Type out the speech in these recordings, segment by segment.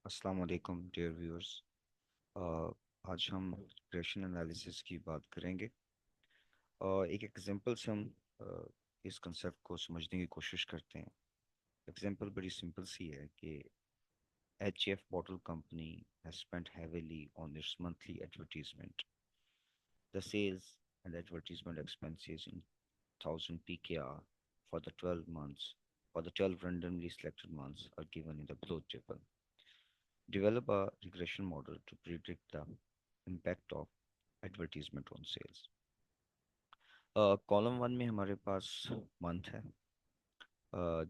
अस्सलाम वालेकुम dear viewers. आज हम रिग्रेशन एनालिसिस की बात करेंगे और एक एग्जांपल से हम इस कंसेप्ट को समझने की कोशिश करते हैं। एग्जांपल बड़ी सिंपल सी है कि HF bottle company has spent heavily on its monthly advertisement. The sales and advertisement expenses in 1000 PKR for the 12 months for the 12 randomly selected months are given in the below table. Develop a regression model to predict the impact of advertisement on sales. Column one में हमारे पास month है,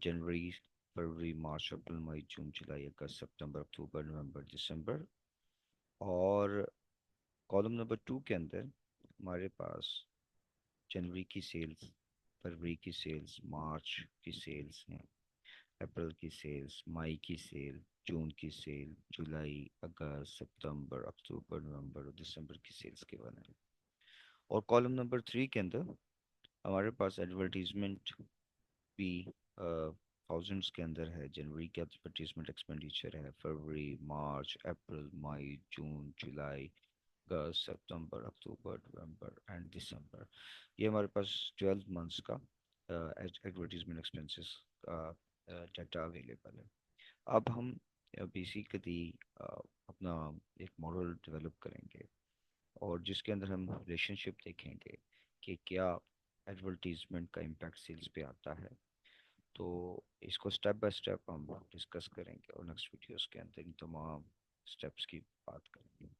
जनवरी फरवरी मार्च अप्रैल मई जून जुलाई अगस्त सितंबर अक्टूबर नवंबर दिसंबर। और column number two के अंदर हमारे पास जनवरी की sales, फरवरी की sales, मार्च की सेल्स हैं, अप्रैल की सेल्स, मई की सेल, जून की सेल, जुलाई अगस्त सितंबर अक्टूबर नवंबर और दिसंबर की सेल्स के बारे में। और कॉलम नंबर थ्री के अंदर हमारे पास एडवर्टीजमेंट भी थाउजेंड्स के अंदर है। जनवरी का एडवर्टीजमेंट एक्सपेंडिचर है, फरवरी मार्च अप्रैल मई जून जुलाई अगस्त सितंबर अक्टूबर नवंबर एंड दिसंबर। ये हमारे पास 12 मंथ्स का एडवर्टीजमेंट एक्सपेंसेस का डाटा अवेलेबल है। अब हम बेसिकली अपना एक मॉडल डेवलप करेंगे और जिसके अंदर हम रिलेशनशिप देखेंगे कि क्या एडवर्टीजमेंट का इम्पैक्ट सेल्स पे आता है। तो इसको स्टेप बाय स्टेप हम डिस्कस करेंगे और नेक्स्ट वीडियोस के अंदर इन तमाम स्टेप्स की बात करेंगे।